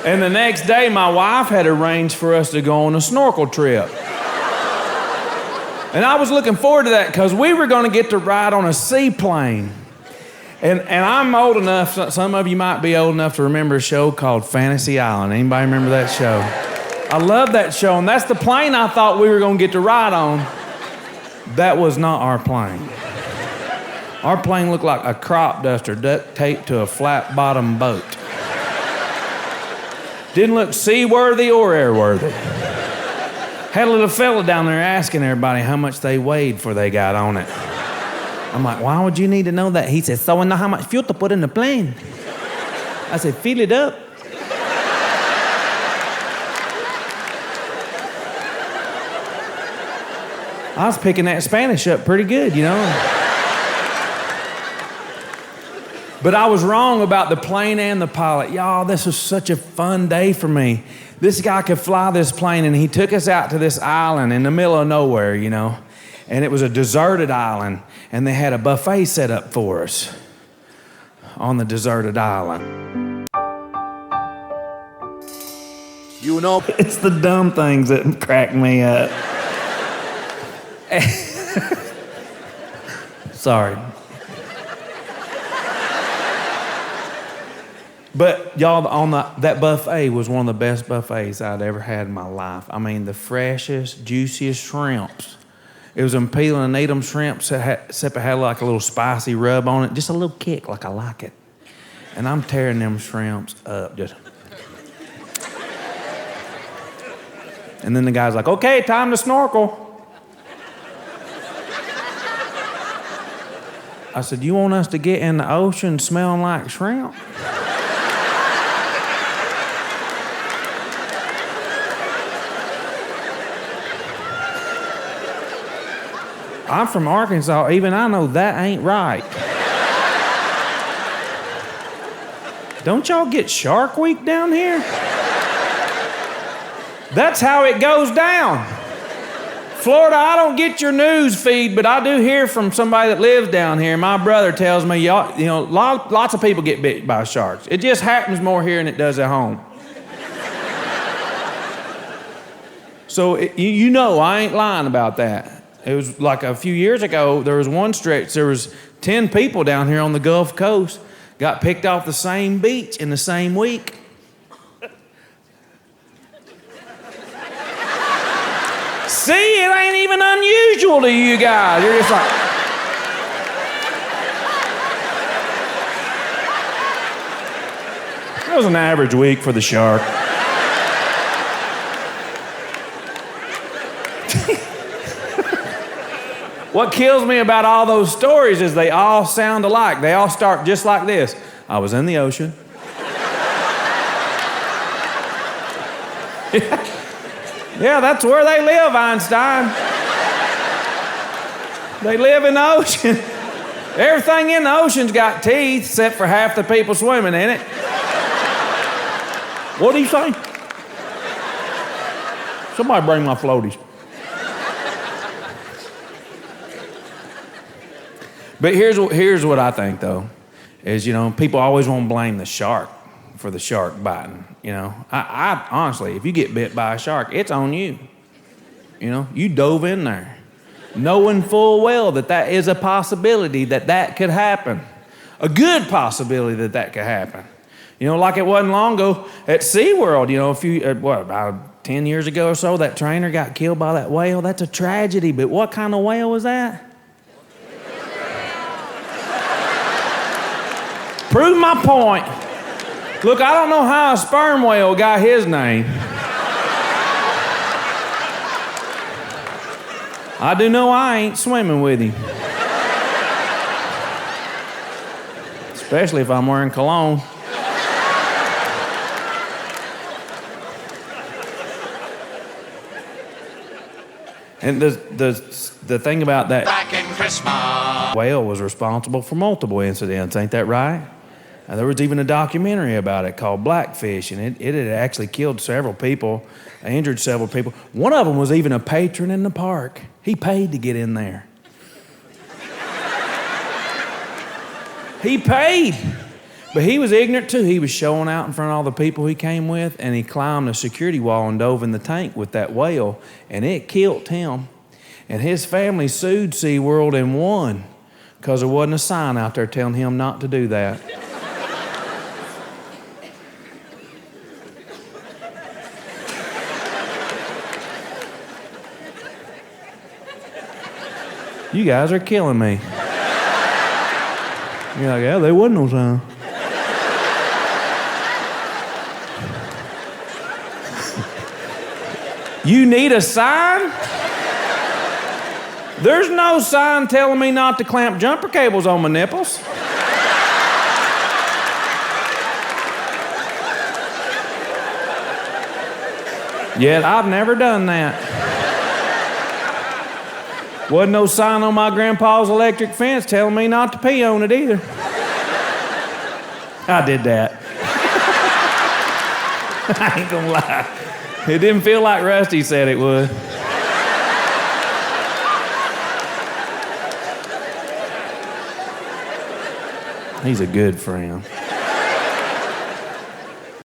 And the next day, my wife had arranged for us to go on a snorkel trip. And I was looking forward to that because we were going to get to ride on a seaplane. And I'm old enough, some of you might be old enough to remember a show called Fantasy Island. Anybody remember that show? I love that show, and that's the plane I thought we were going to get to ride on. That was not our plane. Our plane looked like a crop duster duct taped to a flat-bottom boat. Didn't look seaworthy or airworthy. Had a little fella down there asking everybody how much they weighed before they got on it. I'm like, why would you need to know that? He said, so I know how much fuel to put in the plane. I said, fill it up. I was picking that Spanish up pretty good, you know. But I was wrong about the plane and the pilot. Y'all, this was such a fun day for me. This guy could fly this plane, and he took us out to this island in the middle of nowhere, you know. And it was a deserted island, and they had a buffet set up for us on the deserted island. You know, it's the dumb things that crack me up. Sorry. But y'all, that buffet was one of the best buffets I'd ever had in my life. I mean, the freshest, juiciest shrimps. It was them peeling and eat them shrimps, except it had like a little spicy rub on it, just a little kick, like I like it. And I'm tearing them shrimps up, just. And then the guy's like, okay, time to snorkel. I said, you want us to get in the ocean smelling like shrimp? I'm from Arkansas, even I know that ain't right. Don't y'all get Shark Week down here? That's how it goes down. Florida, I don't get your news feed, but I do hear from somebody that lives down here. My brother tells me, y'all, you know, lots of people get bit by sharks. It just happens more here than it does at home. So, you know, I ain't lying about that. It was like a few years ago, there was one stretch, there was 10 people down here on the Gulf Coast got picked off the same beach in the same week. See, it ain't even unusual to you guys. You're just like... That was an average week for the shark. What kills me about all those stories is they all sound alike. They all start just like this. I was in the ocean. Yeah, that's where they live, Einstein. They live in the ocean. Everything in the ocean's got teeth, except for half the people swimming in it. What do you think? Somebody bring my floaties. But here's what I think, though, is, you know, people always want to blame the shark for the shark biting, you know. I honestly, if you get bit by a shark, it's on you. You know, you dove in there, knowing full well that is a possibility that could happen. A good possibility that could happen. You know, like it wasn't long ago at SeaWorld, you know, about 10 years ago or so, that trainer got killed by that whale. That's a tragedy, but what kind of whale was that? Prove my point. Look, I don't know how a sperm whale got his name. I do know I ain't swimming with him. Especially if I'm wearing cologne. And the thing about that back in Christmas, whale was responsible for multiple incidents, ain't that right? And there was even a documentary about it called Blackfish, and it had actually killed several people, injured several people. One of them was even a patron in the park. He paid to get in there. He paid. But he was ignorant too. He was showing out in front of all the people he came with, and he climbed the security wall and dove in the tank with that whale, and it killed him. And his family sued SeaWorld and won because there wasn't a sign out there telling him not to do that. You guys are killing me. You're like, yeah, there wasn't no sign. You need a sign? There's no sign telling me not to clamp jumper cables on my nipples. Yet I've never done that. Wasn't no sign on my grandpa's electric fence telling me not to pee on it either. I did that. I ain't gonna lie. It didn't feel like Rusty said it would. He's a good friend.